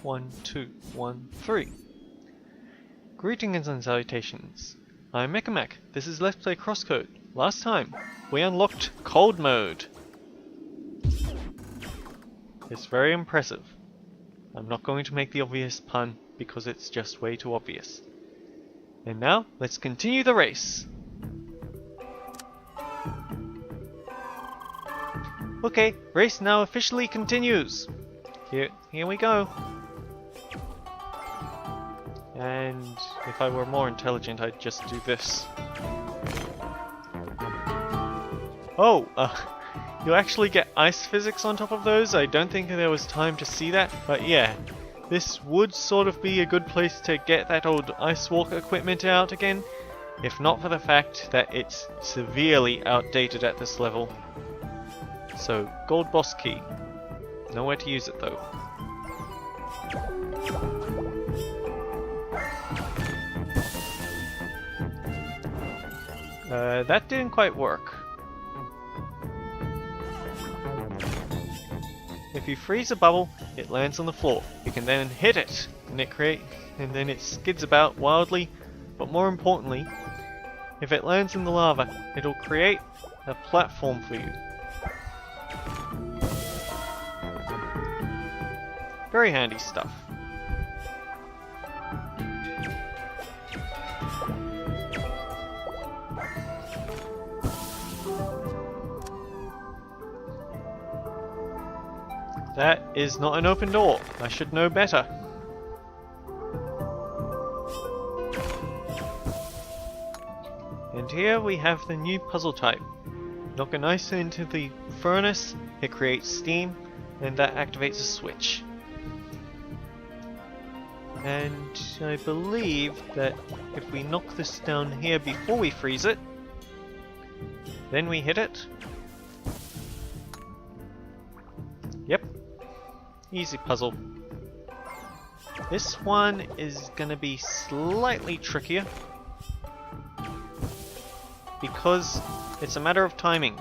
1, 2, 1, 3. Greetings and salutations. I'm Mechamac. This is Let's Play Crosscode. Last time, we unlocked Cold Mode. It's very impressive. I'm not going to make the obvious pun because it's just way too obvious. And now, let's continue the race. Okay, race now officially continues. Here we go. And if I were more intelligent, I'd just do this. Oh, you actually get ice physics on top of those? I don't think there was time to see that, but yeah. This would sort of be a good place to get that old ice walk equipment out again, if not for the fact that it's severely outdated at this level. So, gold boss key. Nowhere to use it though. That didn't quite work. If you freeze a bubble, it lands on the floor. You can then hit it, and then it skids about wildly, but more importantly, if it lands in the lava, it'll create a platform for you. Very handy stuff. That is not an open door. I should know better. And here we have the new puzzle type. Knock an ice into the furnace, it creates steam, and that activates a switch. And I believe that if we knock this down here before we freeze it, then we hit it. Yep. Easy puzzle. This one is gonna be slightly trickier because it's a matter of timing.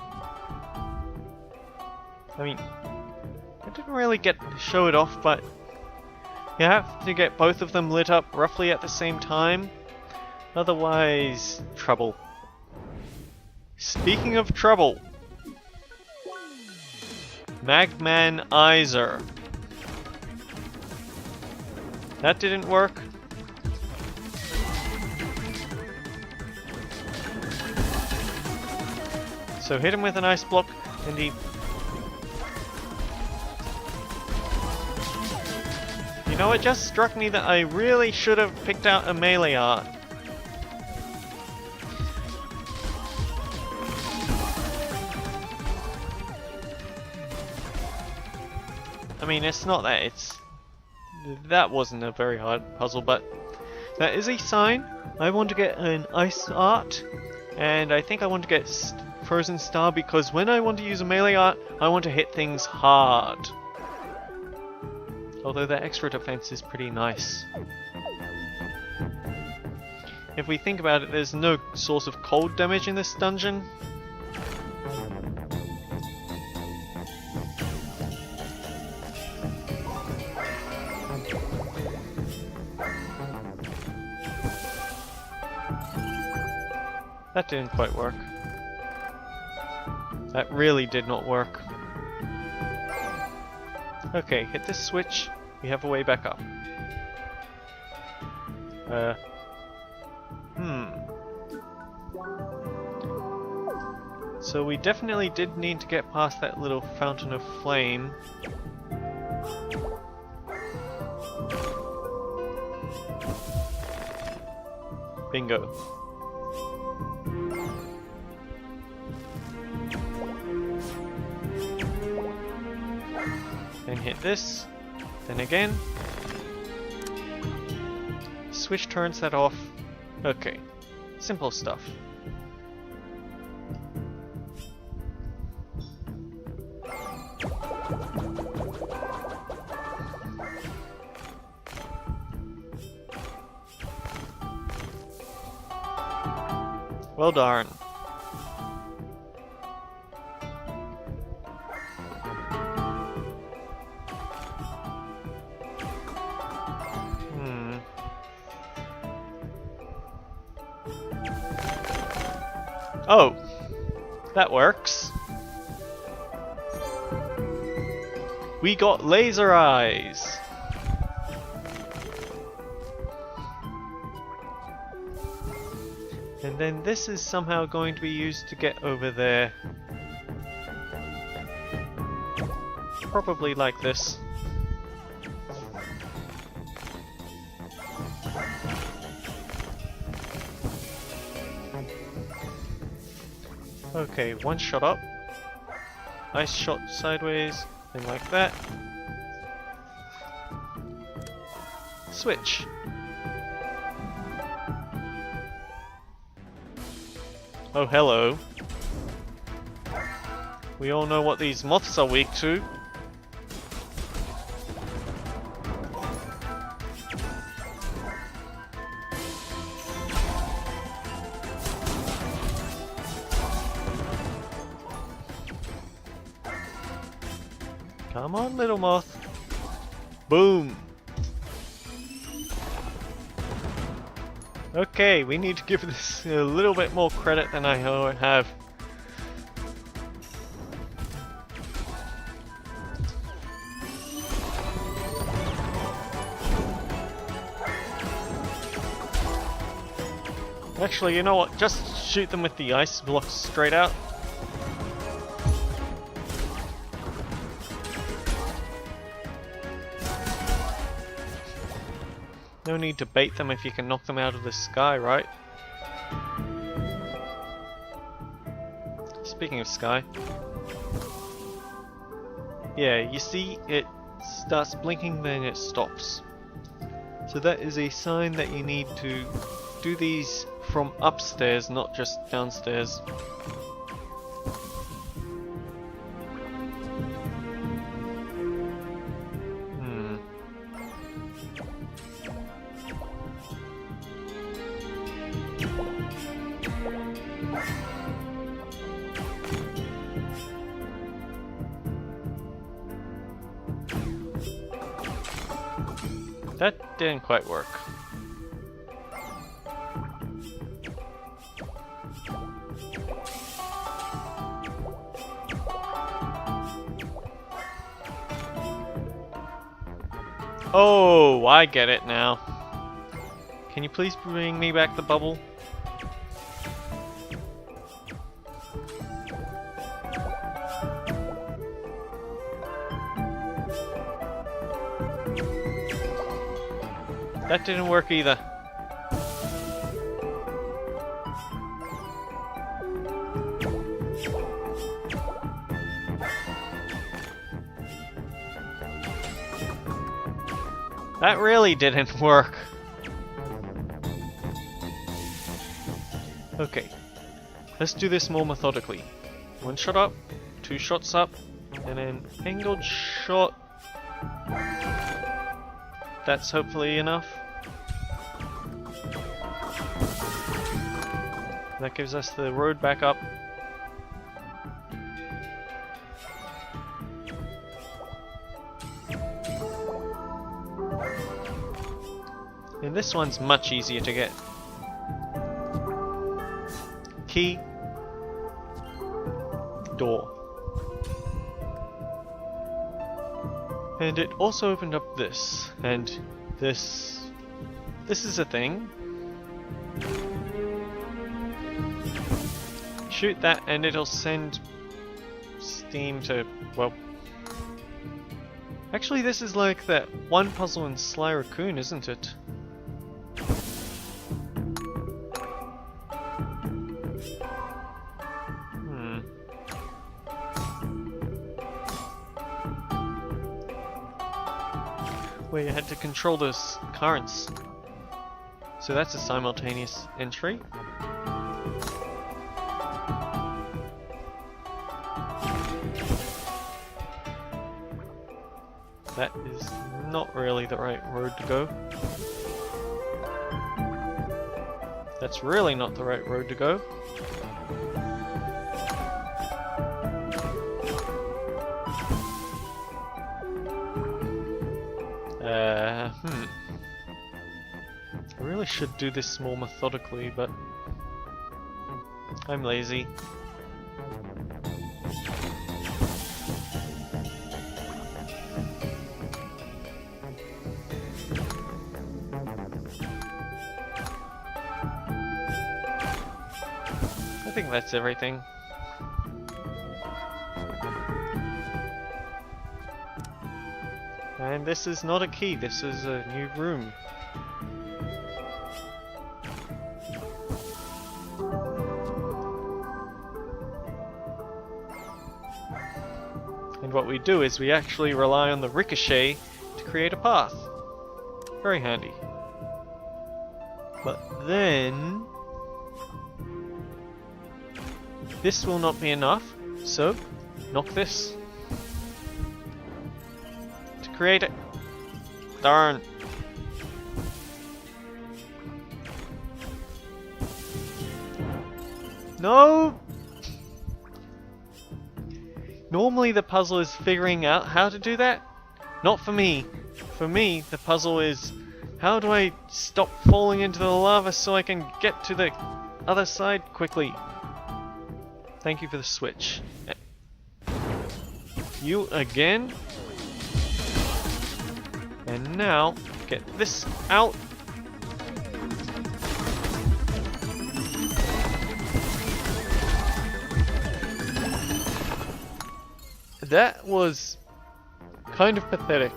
I mean, I didn't really get to show it off, but you have to get both of them lit up roughly at the same time, otherwise trouble. Speaking of trouble, Magmanizer. That didn't work. So hit him with an ice block and he... You know, it just struck me that I really should have picked out a melee art. I mean, it's not that, that wasn't a very hard puzzle, but that is a sign. I want to get an ice art, and I think I want to get frozen star because when I want to use a melee art, I want to hit things hard. Although that extra defense is pretty nice. If we think about it, there's no source of cold damage in this dungeon. That didn't quite work. That really did not work. Okay, hit this switch. We have a way back up. So we definitely did need to get past that little fountain of flame. Bingo. Then hit this, then again. Switch turns that off. Okay, simple stuff. Well darn. Oh, that works. We got laser eyes. And then this is somehow going to be used to get over there. Probably like this. Okay, one shot up. Ice shot sideways, then like that. Switch. Oh, hello. We all know what these moths are weak to. Come on, little moth. Boom. Okay, we need to give this a little bit more credit than I have. Actually, you know what? Just shoot them with the ice blocks straight out. No need to bait them if you can knock them out of the sky, right? Speaking of sky. Yeah, you see it starts blinking, then it stops. So that is a sign that you need to do these from upstairs, not just downstairs. That didn't quite work. Oh, I get it now. Can you please bring me back the bubble? That didn't work either. That really didn't work. Okay, let's do this more methodically. One shot up, two shots up, and then angled shot. That's hopefully enough. That gives us the road back up. And this one's much easier to get. Key. Door. And it also opened up this. And this is a thing. Shoot that and it'll send steam to, well... Actually, this is like that one puzzle in Sly Raccoon, isn't it? Where you had to control those currents. So that's a simultaneous entry. That is not really the right road to go. That's really not the right road to go. I really should do this more methodically, but I'm lazy. I think that's everything. And this is not a key, this is a new room. And what we do is we actually rely on the ricochet to create a path. Very handy. But then this will not be enough, so knock this to create it. Darn. No! Normally the puzzle is figuring out how to do that. Not for me. For me, the puzzle is how do I stop falling into the lava so I can get to the other side quickly. Thank you for the switch. You again. And now, get this out. That was kind of pathetic.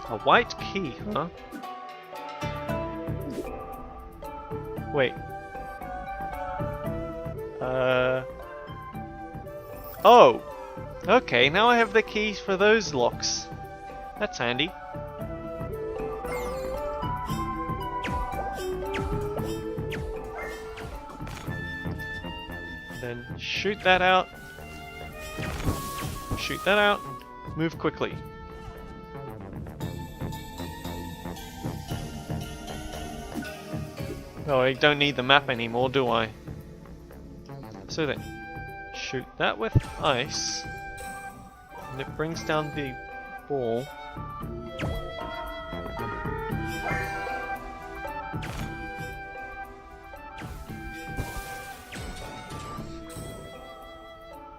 A white key, huh? Wait. Oh! Okay, now I have the keys for those locks. That's handy. Then shoot that out. Shoot that out. Move quickly. Oh, I don't need the map anymore, do I? So then, shoot that with ice, and it brings down the ball.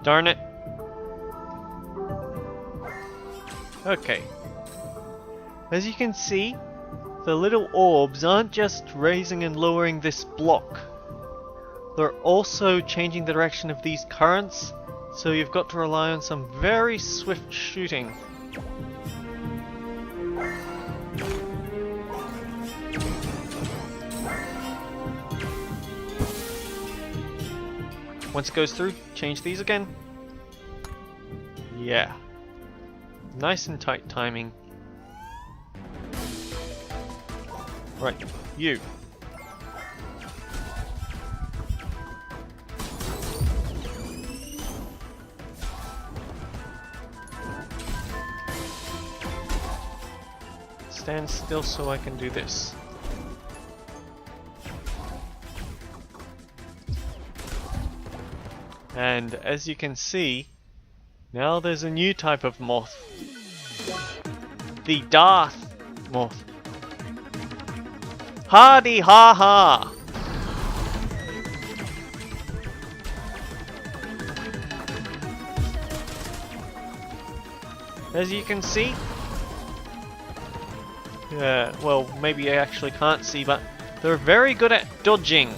Darn it. Okay. As you can see, the little orbs aren't just raising and lowering this block. They're also changing the direction of these currents, so you've got to rely on some very swift shooting. Once it goes through, change these again. Yeah. Nice and tight timing. Right, you. Stand still so I can do this. And as you can see, now there's a new type of moth. The Darth moth. Hardy ha ha! As you can see, well, maybe I actually can't see, but they're very good at dodging.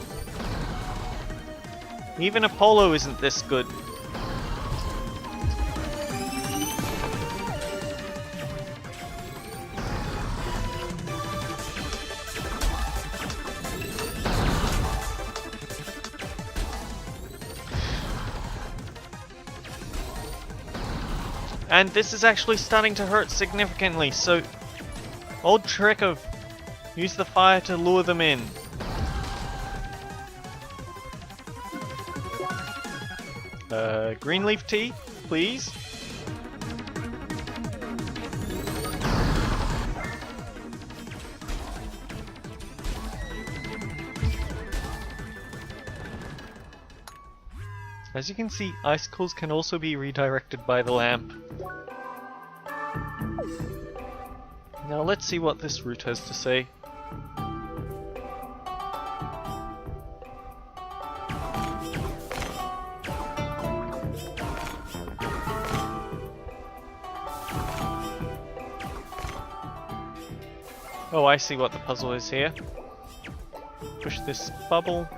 Even Apollo isn't this good. And this is actually starting to hurt significantly, so old trick of use the fire to lure them in. Green leaf tea, please. As you can see, icicles can also be redirected by the lamp. Now let's see what this route has to say. Oh, I see what the puzzle is here. Push this bubble.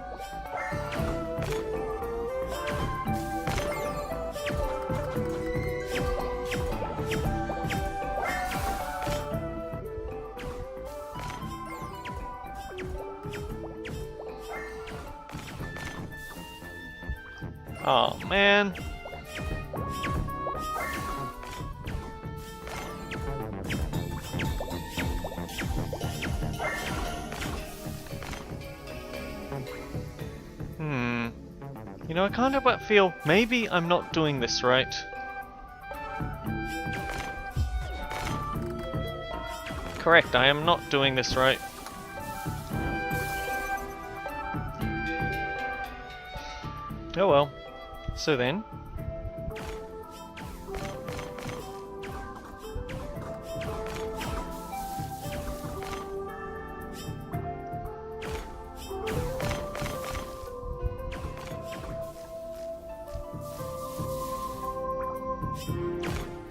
Oh man. You know, I can't help but feel maybe I'm not doing this right. Correct, I am not doing this right. Oh well. So then.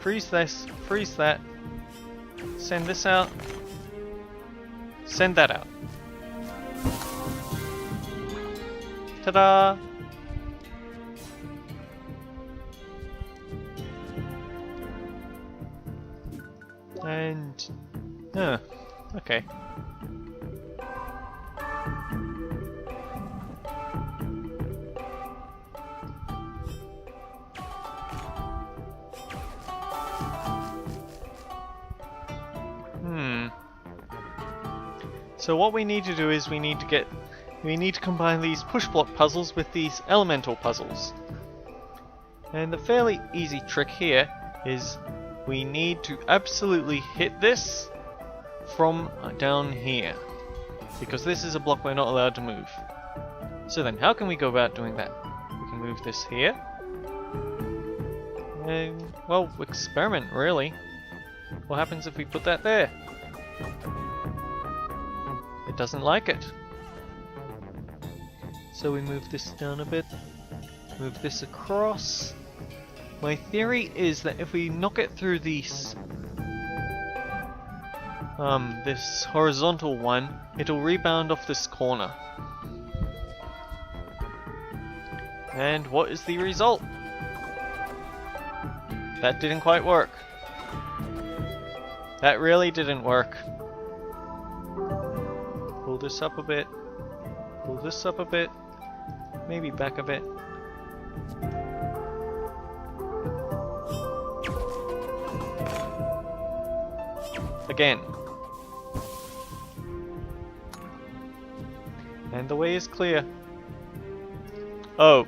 Freeze this, freeze that. Send this out. Send that out. Ta-da! And... okay. So what we need to do is we need to combine these push block puzzles with these elemental puzzles. And the fairly easy trick here is we need to absolutely hit this from down here, because this is a block we're not allowed to move. So then how can we go about doing that? We can move this here. And, well, experiment really. What happens if we put that there? It doesn't like it. So we move this down a bit, move this across. My theory is that if we knock it through these, this horizontal one, it'll rebound off this corner. And what is the result? That didn't quite work. That really didn't work. Pull this up a bit. Pull this up a bit. Maybe back a bit. Again. And the way is clear. Oh,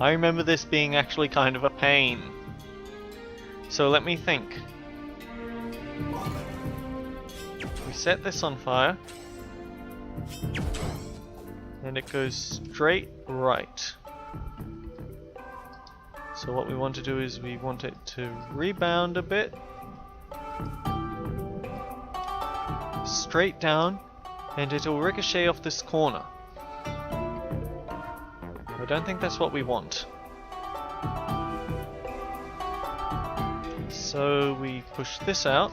I remember this being actually kind of a pain. So let me think. We set this on fire. And it goes straight right. So what we want to do is we want it to rebound a bit. Straight down, and it'll ricochet off this corner. I don't think that's what we want. So we push this out.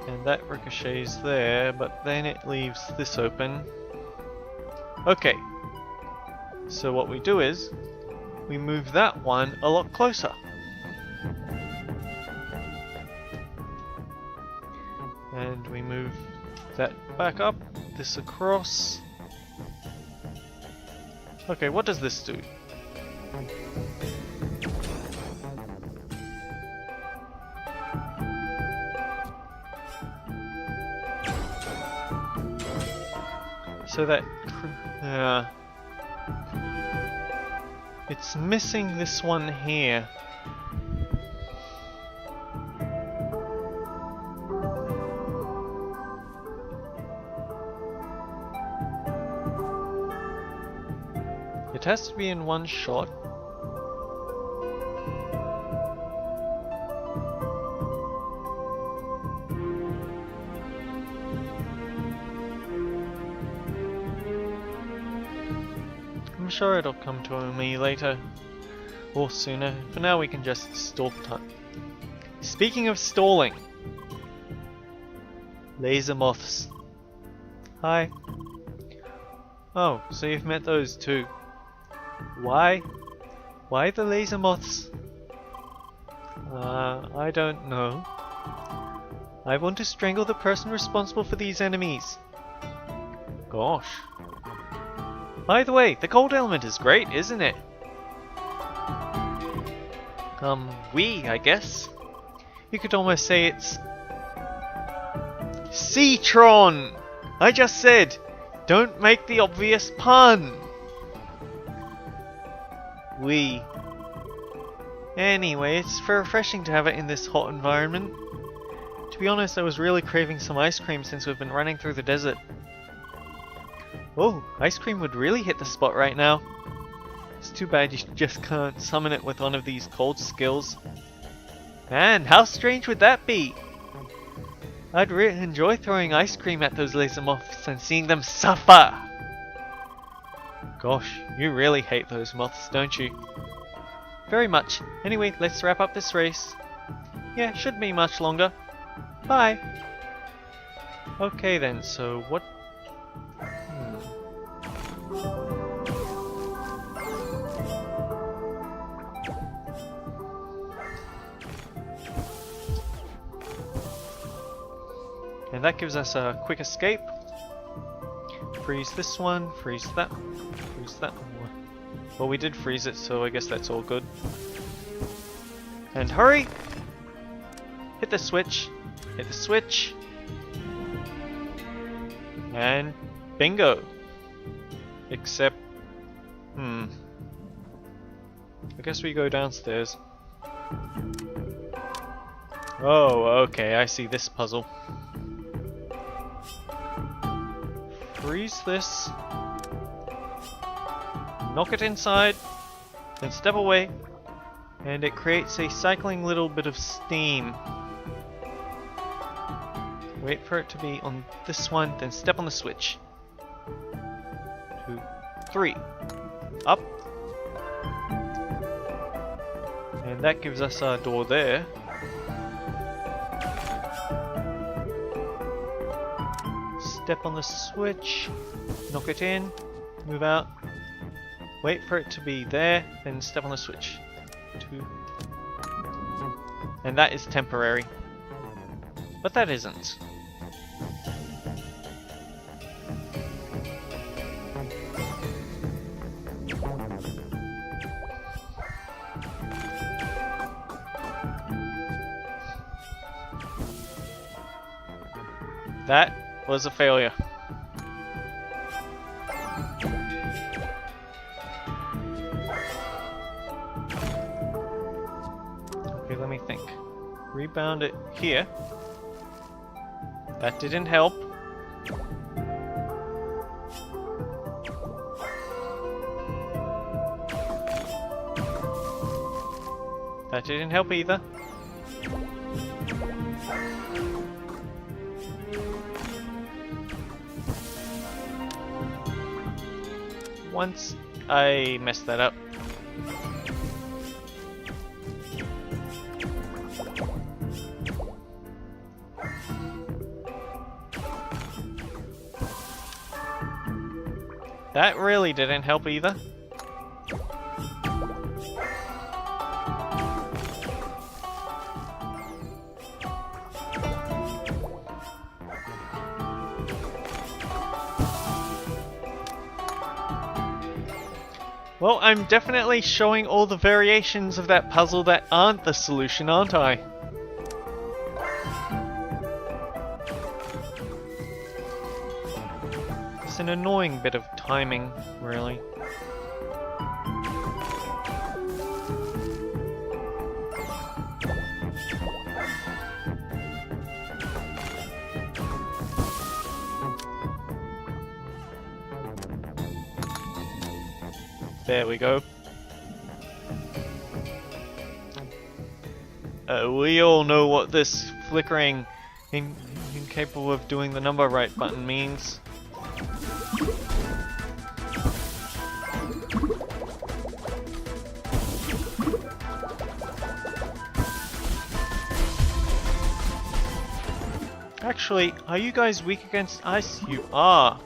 And that ricochets there, but then it leaves this open. Okay. So what we do is, we move that one a lot closer. And we move that back up, this across. Okay, what does this do? So that... it's missing this one here. It has to be in one shot. I'm sure it'll come to me later. or sooner. For now we can just stall for time. Speaking of stalling, laser moths. Hi. Oh, so you've met those too. Why? Why the laser moths? I don't know. I want to strangle the person responsible for these enemies. Gosh. By the way, the cold element is great, isn't it? I guess. You could almost say it's... Citron! I just said, don't make the obvious pun! Anyway, it's refreshing to have it in this hot environment. To be honest, I was really craving some ice cream since we've been running through the desert. Oh, ice cream would really hit the spot right now. It's too bad you just can't summon it with one of these cold skills. Man, how strange would that be? I'd really enjoy throwing ice cream at those laser moths and seeing them suffer. Gosh, you really hate those moths, don't you? Very much. Anyway, let's wrap up this race. Yeah, shouldn't be much longer. Bye. Okay then, so what... And that gives us a quick escape. Freeze this one, freeze that one. Well, we did freeze it, so I guess that's all good. And hurry! Hit the switch. Hit the switch. And bingo! Except... I guess we go downstairs. Oh, okay, I see this puzzle. Freeze this. Knock it inside. Then step away. And it creates a cycling little bit of steam. Wait for it to be on this one, then step on the switch. 2, 3. Up. And that gives us our door there. Step on the switch, knock it in, move out, wait for it to be there, then step on the switch. 2. And that is temporary. But that isn't. That was a failure. Okay, let me think. Rebound it here. That didn't help. That didn't help either. Once I messed that up. That really didn't help either. Well, I'm definitely showing all the variations of that puzzle that aren't the solution, aren't I? It's an annoying bit of timing, really. There we go. We all know what this flickering incapable of doing the number right button means. Actually, are you guys weak against ice? You are.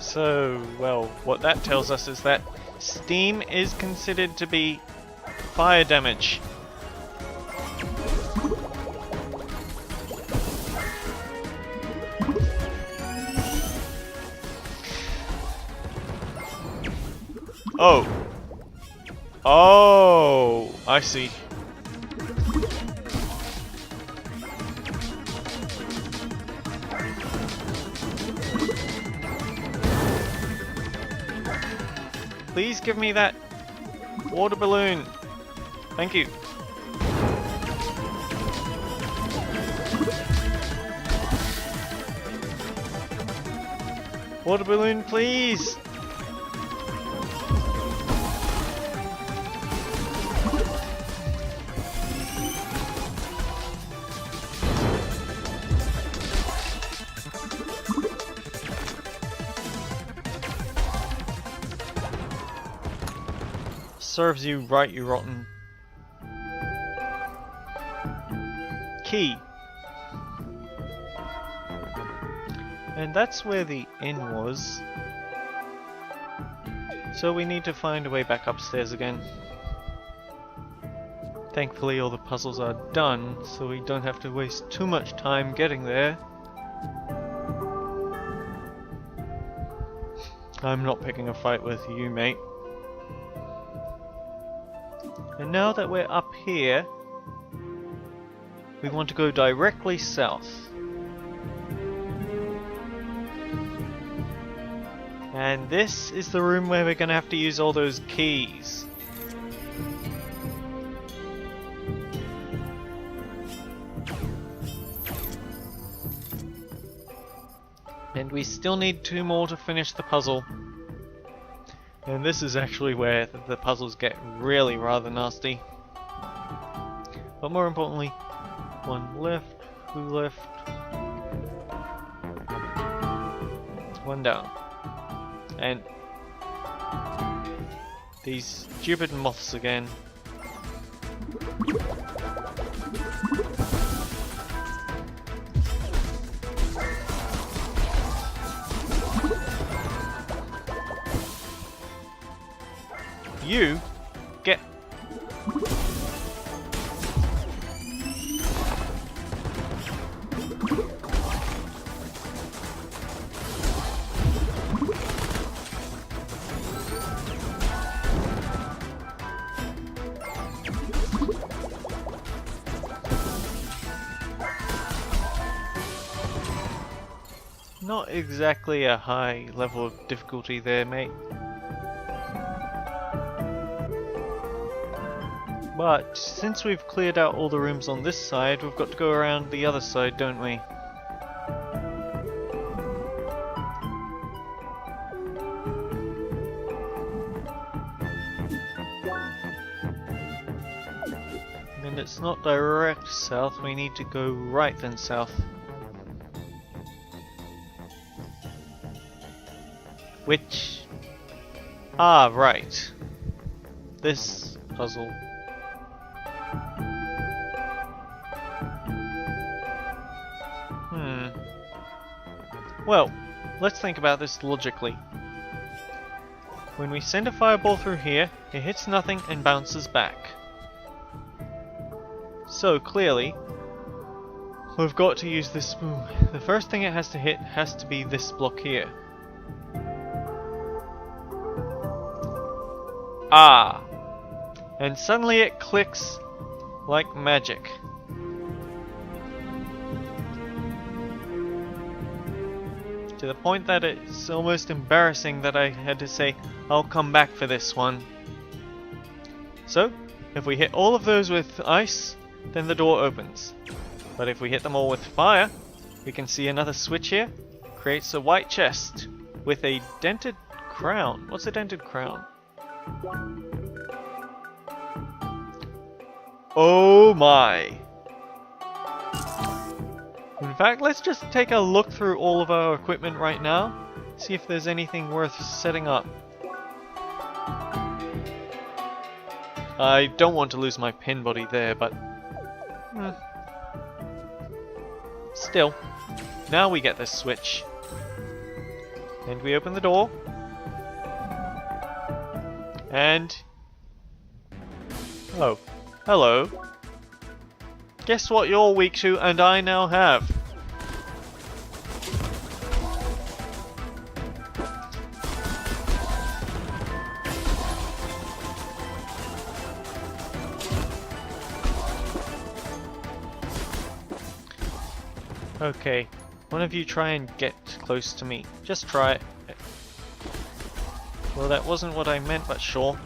So, well, what that tells us is that steam is considered to be fire damage. Oh. Oh, I see. Please give me that water balloon. Thank you. Water balloon, please. Serves you right, you rotten. Key. And that's where the inn was. So we need to find a way back upstairs again. Thankfully all the puzzles are done, so we don't have to waste too much time getting there. I'm not picking a fight with you, mate. And now that we're up here, we want to go directly south. And this is the room where we're going to have to use all those keys. And we still need 2 more to finish the puzzle. And this is actually where the puzzles get really rather nasty. But more importantly, 1 left, 2 left, 1 down. And these stupid moths again. You get not exactly a high level of difficulty there, mate. But since we've cleared out all the rooms on this side, we've got to go around the other side, don't we? And it's not direct south, we need to go right then south. Which... ah, right. This puzzle. Well, let's think about this logically. When we send a fireball through here, it hits nothing and bounces back. So clearly, we've got to use this spoon. The first thing it has to hit has to be this block here. Ah! And suddenly it clicks like magic. To the point that it's almost embarrassing that I had to say, I'll come back for this one. So, if we hit all of those with ice, then the door opens. But if we hit them all with fire, we can see another switch here, creates a white chest with a dented crown. What's a dented crown? Oh my. In fact, let's just take a look through all of our equipment right now. See if there's anything worth setting up. I don't want to lose my pin body there, but... Still. Now we get this switch. And we open the door. And... Oh. Hello. Guess what you're weak to and I now have? Okay, one of you try and get close to me. Just try it. Well, that wasn't what I meant, but sure.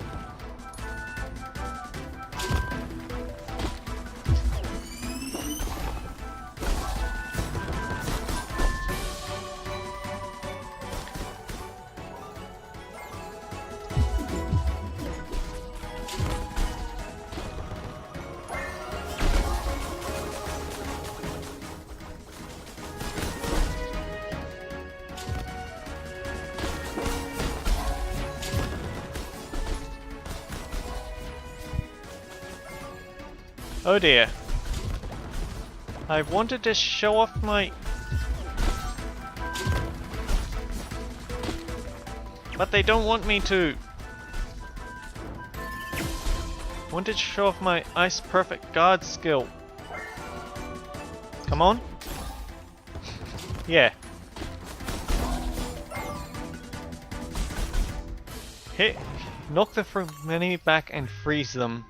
Oh dear. I wanted to show off my... But they don't want me to. Wanted to show off my Ice Perfect Guard skill. Come on. Yeah. Hit. Knock the enemy back and freeze them.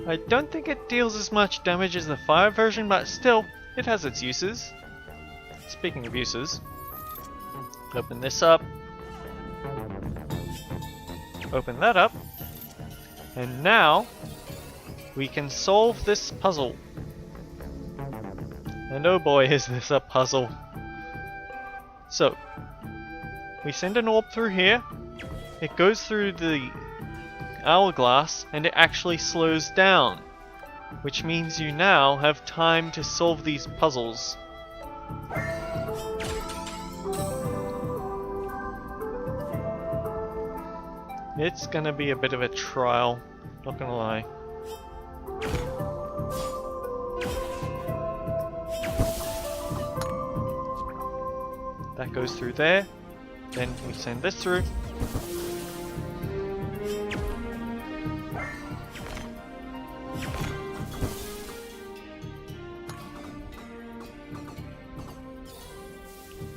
I don't think it deals as much damage as the fire version, but still, it has its uses. Speaking of uses, open this up, open that up, and now we can solve this puzzle. And oh boy, is this a puzzle. So, we send an orb through here, it goes through the hourglass and it actually slows down, which means you now have time to solve these puzzles. It's gonna be a bit of a trial, not gonna lie. That goes through there, then we send this through.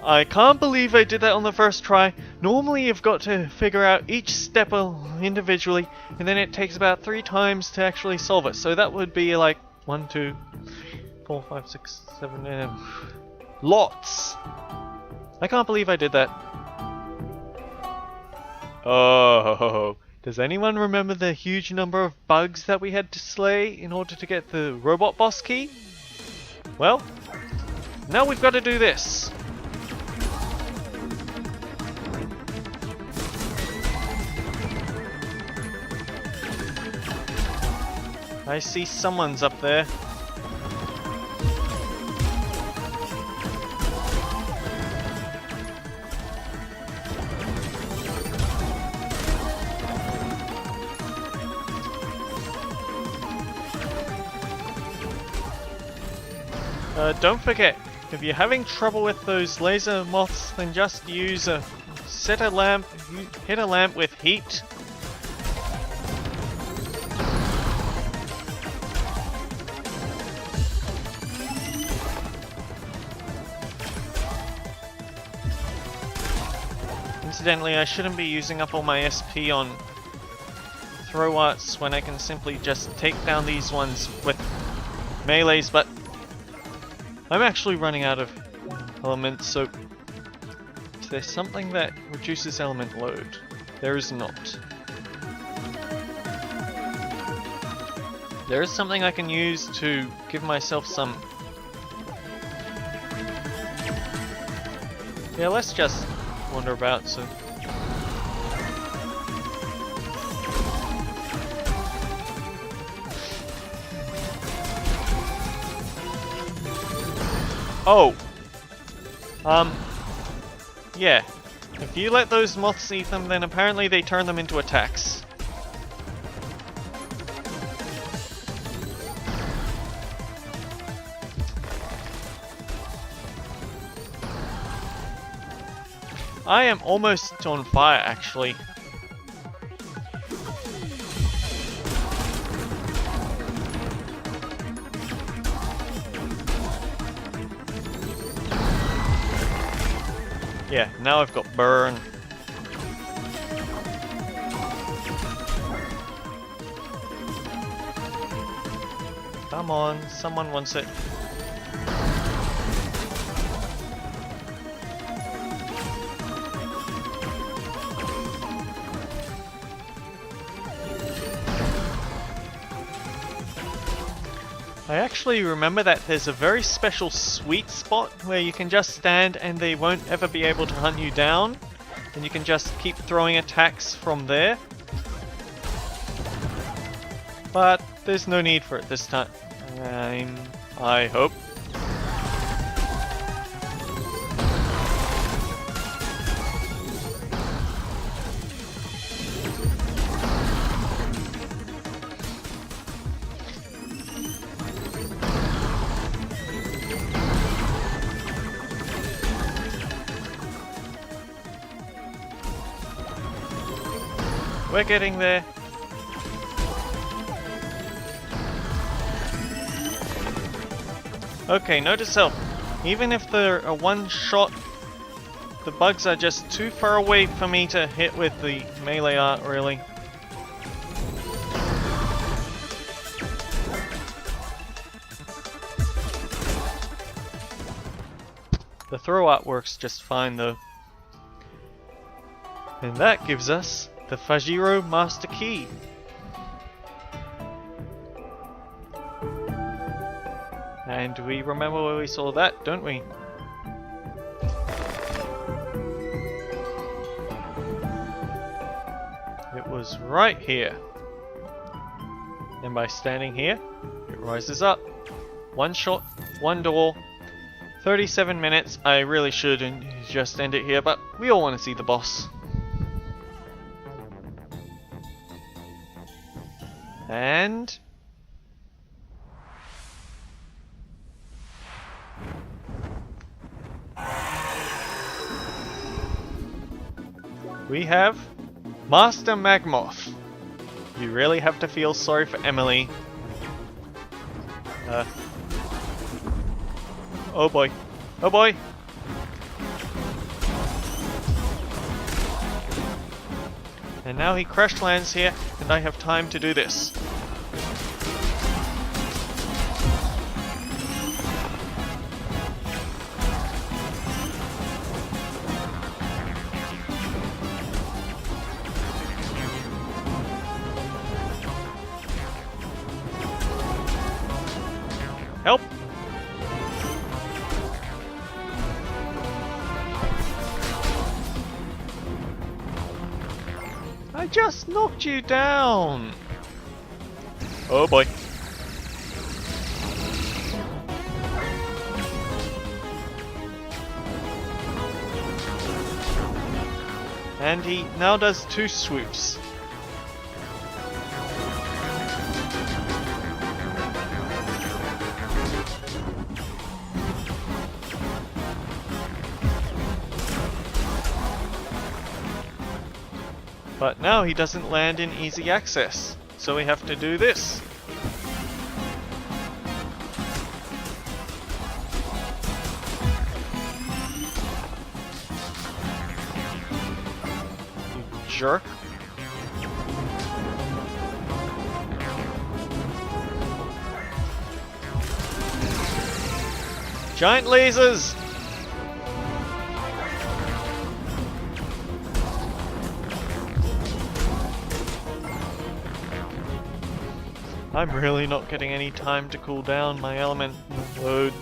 I can't believe I did that on the first try. Normally you've got to figure out each step individually, and then it takes about 3 times to actually solve it. So that would be like 1, 2, 4, 5, 6, 7, lots! I can't believe I did that. Oh, does anyone remember the huge number of bugs that we had to slay in order to get the robot boss key? Well, now we've got to do this. I see someone's up there. Don't forget, if you're having trouble with those laser moths, then just use a hit a lamp with heat. Incidentally, I shouldn't be using up all my SP on throw arts when I can simply just take down these ones with melees, but I'm actually running out of elements, so is there something that reduces element load? There is not. There is something I can use to give myself some... Yeah, let's just wander about, so... Oh! Yeah. If you let those moths eat them, then apparently they turn them into attacks. I am almost on fire, actually. Yeah, now I've got burn. Come on, someone wants it. I actually remember that there's a very special sweet spot where you can just stand and they won't ever be able to hunt you down, and you can just keep throwing attacks from there. But there's no need for it this time. I hope. We're getting there. Okay, note to self. Even if they're a one-shot, the bugs are just too far away for me to hit with the melee art, really. The throw art works just fine, though. And that gives us the Fajiro Master Key. And we remember where we saw that, don't we? It was right here. And by standing here, it rises up. One shot, one door, 37 minutes. I really should just end it here, but we all want to see the boss. And we have Master Magmoth. You really have to feel sorry for Emily. Oh boy. Oh boy! And now he crash lands here, and I have time to do this. Help! I just knocked you down! Oh boy. And he now does 2 swoops. But now he doesn't land in easy access, so we have to do this. You jerk. Giant lasers! I'm really not getting any time to cool down my element load.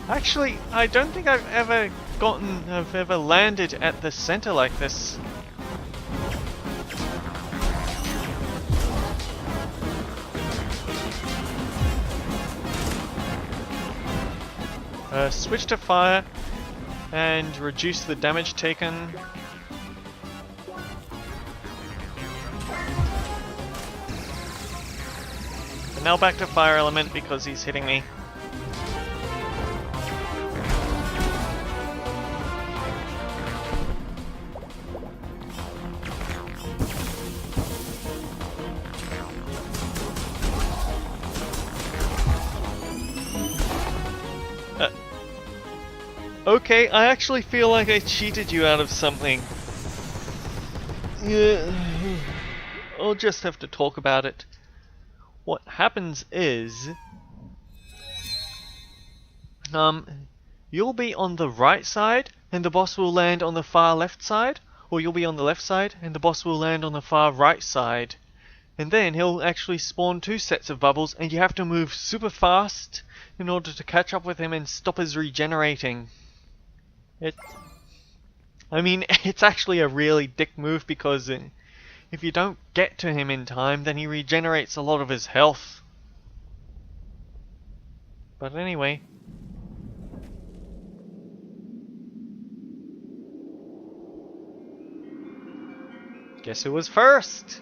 Actually, I don't think I've ever landed at the center like this. Switch to fire and reduce the damage taken. And now back to fire element because he's hitting me. Okay, I actually feel like I cheated you out of something. Yeah, I'll just have to talk about it. What happens is, you'll be on the right side and the boss will land on the far left side, or you'll be on the left side and the boss will land on the far right side. And then he'll actually spawn two sets of bubbles and you have to move super fast in order to catch up with him and stop his regenerating. It's actually a really dick move because if you don't get to him in time, then he regenerates a lot of his health. But anyway. Guess who was first?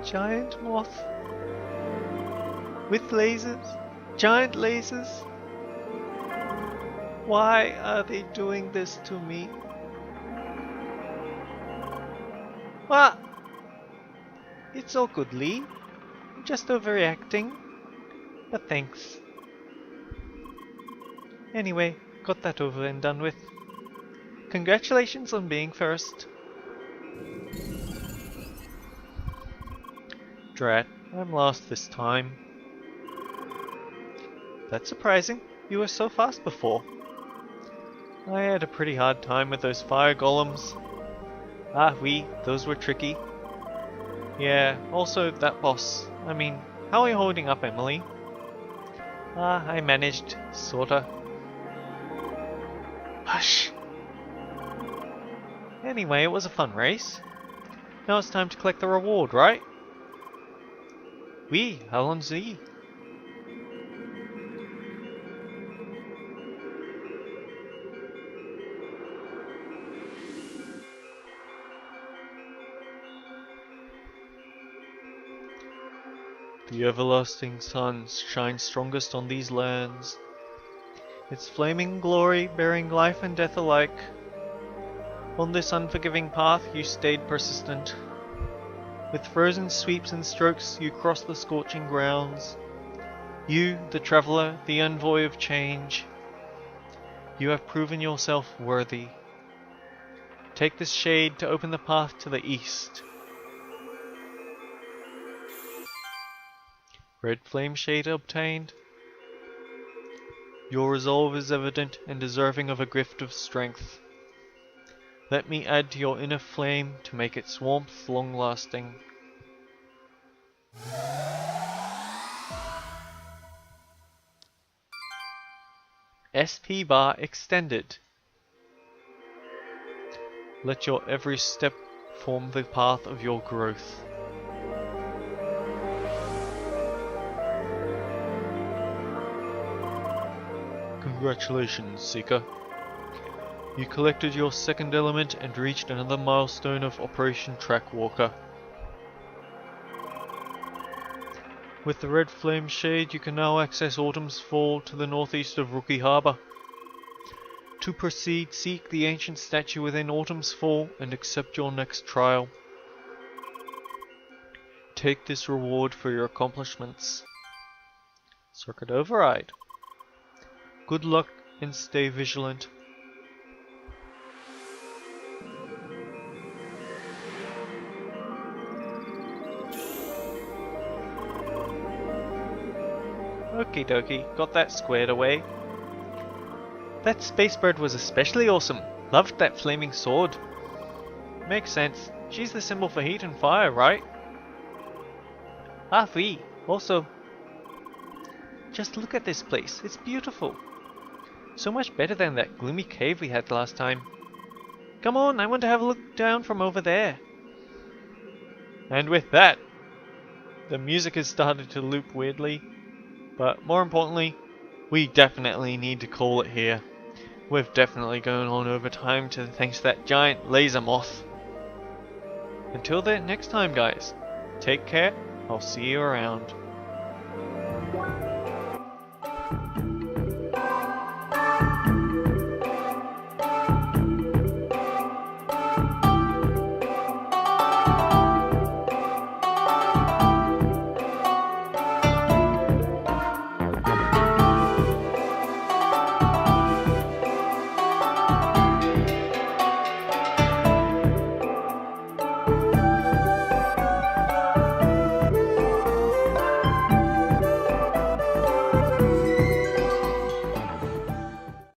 Giant moth with lasers, giant lasers. Why are they doing this to me? What? It's all good, Lee. I'm just overreacting. But thanks. Anyway, got that over and done with. Congratulations on being first. Drat, I'm last this time. That's surprising. You were so fast before. I had a pretty hard time with those fire golems. Those were tricky. Yeah, also that boss. How are you holding up, Emily? I managed, sorta. Hush! Anyway, it was a fun race. Now it's time to collect the reward, right? Oui, allons-y. The everlasting sun shines strongest on these lands, its flaming glory bearing life and death alike. On this unforgiving path you stayed persistent. With frozen sweeps and strokes you cross the scorching grounds. You, the traveller, the envoy of change. You have proven yourself worthy. Take this shade to open the path to the east. Red flame shade obtained. Your resolve is evident and deserving of a gift of strength. Let me add to your inner flame to make its warmth long-lasting. SP bar extended. Let your every step form the path of your growth. Congratulations, Seeker. You collected your second element and reached another milestone of Operation Trackwalker. With the red flame shade, you can now access Autumn's Fall to the northeast of Rookie Harbour. To proceed, seek the ancient statue within Autumn's Fall and accept your next trial. Take this reward for your accomplishments. Circuit override. Good luck and stay vigilant. Okie dokie, got that squared away. That space bird was especially awesome. Loved that flaming sword. Makes sense. She's the symbol for heat and fire, right? Ah, oui. Also, just look at this place. It's beautiful. So much better than that gloomy cave we had last time. Come on, I want to have a look down from over there. And with that, the music has started to loop weirdly. But more importantly, we definitely need to call it here. We've definitely gone on over time thanks to that giant laser moth. Until then, next time guys, take care, I'll see you around.